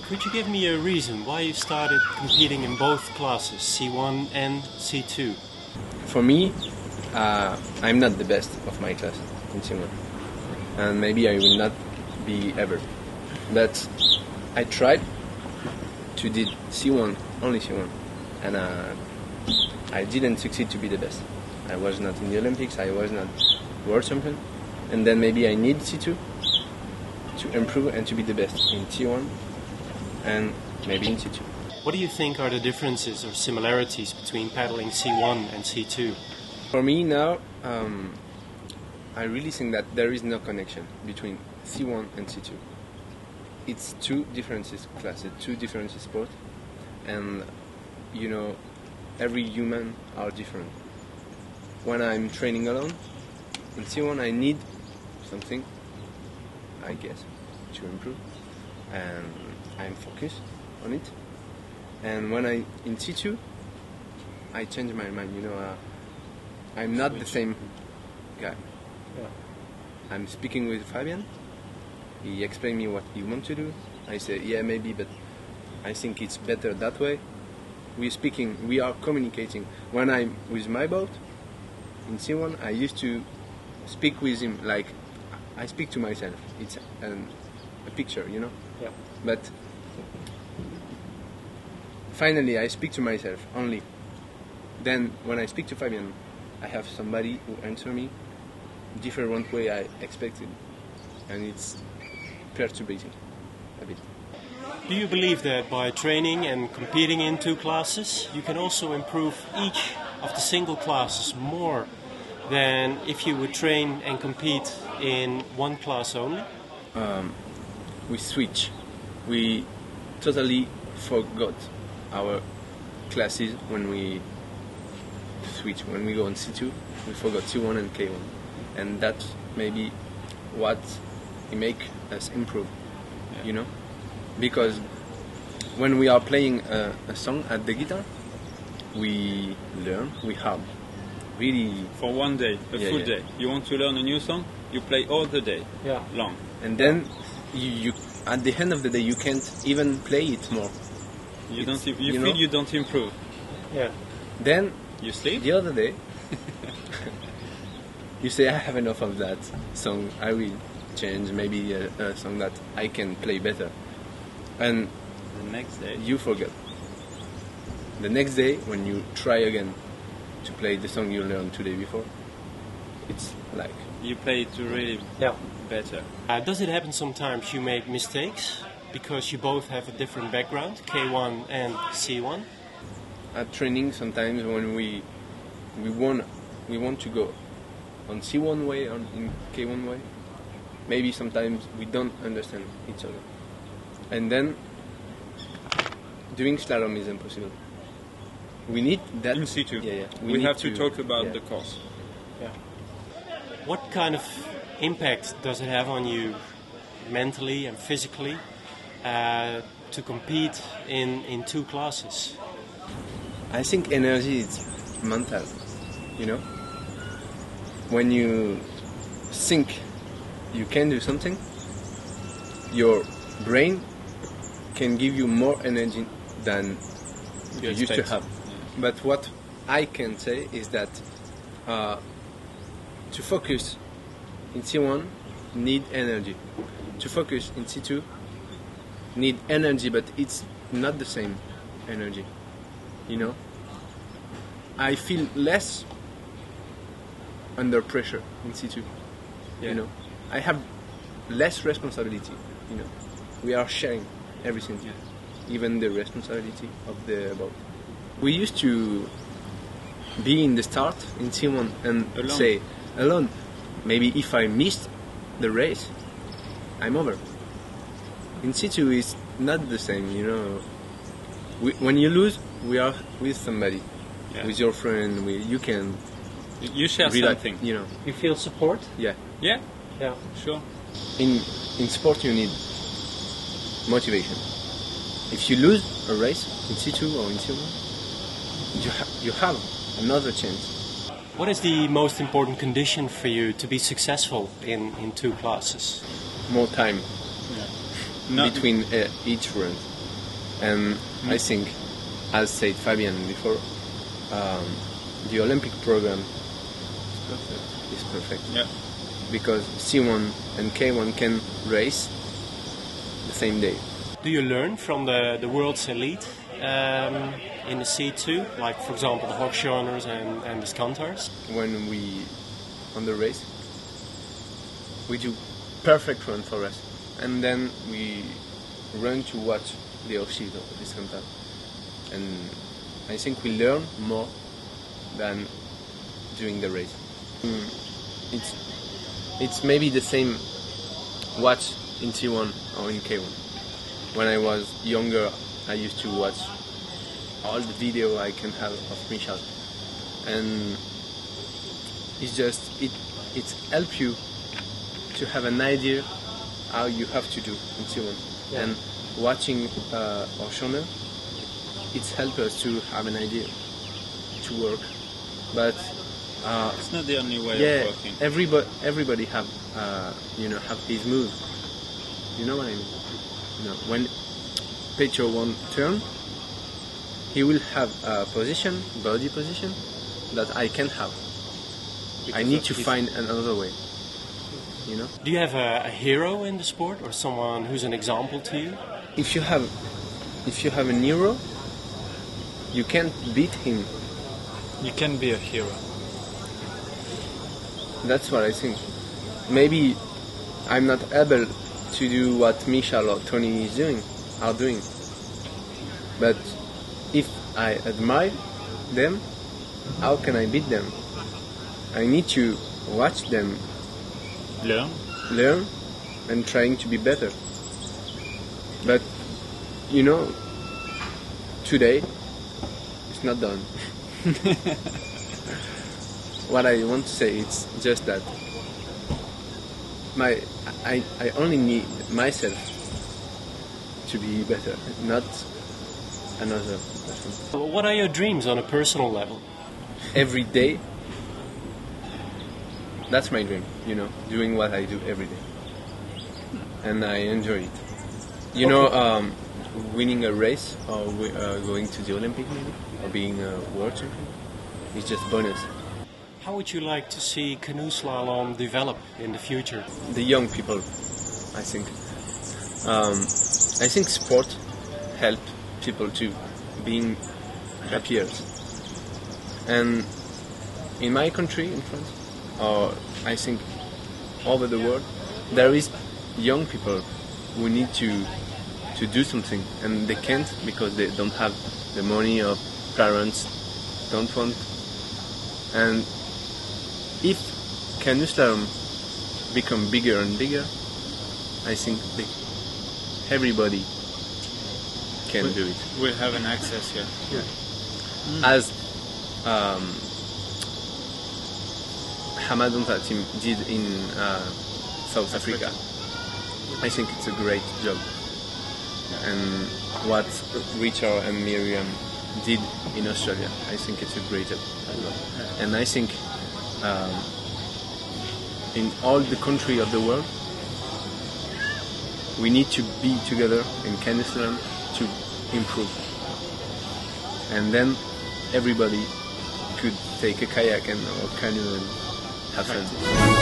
could you give me a reason why you started competing in both classes, C1 and C2? For me, I'm not the best of my class in C1, and maybe I will not be ever. But I tried to do C1, only C1, and I didn't succeed to be the best. I was not in the Olympics, I was not world champion, and then maybe I need C2 to improve and to be the best in C1 and maybe in C2. What do you think are the differences or similarities between paddling C1 and C2? For me now, I really think that there is no connection between C1 and C2. It's two different classes, two different sports, and you know, every human are different. When I'm training alone, in C1 I need something, I guess, to improve, and I'm focused on it. And when I'm in C2, I change my mind, you know, I'm not the same guy. Yeah. I'm speaking with Fabien, he explained me what he wants to do, I say, yeah, maybe, but I think it's better that way. We're speaking, we are communicating. When I'm with my boat, in C1, I used to speak with him like I speak to myself. It's a picture, you know? Yeah. But finally, I speak to myself only. Then, when I speak to Fabien, I have somebody who answers me different way I expected. And it's perturbating a bit. Do you believe that by training and competing in two classes, you can also improve each of the single classes more than if you would train and compete in one class only? We switch. We totally forgot our classes when we switch. When we go on C2, we forgot C1 and K1. And that's maybe what make us improve, you know? Because when we are playing a song at the guitar, we learn, we have really... For one day, a full day. You want to learn a new song, you play all the day long. And then you at the end of the day, you can't even play it more. You feel you don't improve. Yeah. Then you sleep. The other day, you say, I have enough of that song, I will change maybe a song that I can play better. And the next day you forget. The next day, when you try again to play the song you learned 2 days before, it's like you play it really better. Does it happen sometimes you make mistakes because you both have a different background, K1 and C1? At training, sometimes when we want to go on C1 way or in K1 way, maybe sometimes we don't understand each other. And then doing slalom is impossible. We need that in C2. Yeah. We have to talk about the course. Yeah. What kind of impact does it have on you mentally and physically to compete in two classes? I think energy is mental, you know? When you think you can do something, your brain can give you more energy than you used to have. Yeah. But what I can say is that to focus in C1 need energy. To focus in C2 need energy, but it's not the same energy. You know? I feel less under pressure in C2. Yeah. You know? I have less responsibility, you know. We are sharing everything, even the responsibility of the boat. We used to be in the start in C1 and say, alone, maybe if I missed the race, I'm over. In C2 it's not the same, you know. When you lose, we are with somebody, with your friend, you can... You share something. You know. You feel support? Yeah, sure. In sport you need motivation. If you lose a race in C2 or in C1, you have another chance. What is the most important condition for you to be successful in two classes? More time. between each run. And I think, as said Fabien before, the Olympic program is perfect. Yeah. Because C1 and K1 can race the same day. Do you learn from the world's elite in the C2, like for example the Hochschorners and the Musketeers? When we on the race, we do perfect run for us, and then we run to watch the Hochschorners or the Musketeers, and I think we learn more than during the race. It's maybe the same watch in T1 or in K1. When I was younger, I used to watch all the video I can have of Michel, and it's just it helps you to have an idea how you have to do in T1. Yeah. And watching Hochschorners, it's helped us to have an idea to work, but it's not the only way yeah, of working. everybody have have his move. You know what I mean? When Petro won't turn, he will have a position, body position, that I can't have. I need to find another way. You know? Do you have a hero in the sport or someone who's an example to you? If you have a hero, you can't beat him. You can be a hero. That's what I think. Maybe I'm not able to do what Michel or Tony are doing. But if I admire them, how can I beat them? I need to watch them learn and trying to be better. But today it's not done. What I want to say is just that I only need myself to be better, not another person. What are your dreams on a personal level? Every day, that's my dream, doing what I do every day. And I enjoy it. Winning a race or going to the Olympic maybe, or being a world champion, is just bonus. How would you like to see canoe slalom develop in the future? The young people, I think. I think sport help people to being happier. And in my country, in France, or I think over the world, there is young people who need to do something, and they can't because they don't have the money, or parents don't want. And if canoe slalom become bigger and bigger, I think everybody can do it. We'll have an access here. Yeah. As Hamadonta team did in South Africa. I think it's a great job. And what Richard and Miriam did in Australia, I think it's a great job as well. And I think in all the countries of the world, we need to be together in canoe slalom to improve. And then everybody could take a kayak or canoe and have fun.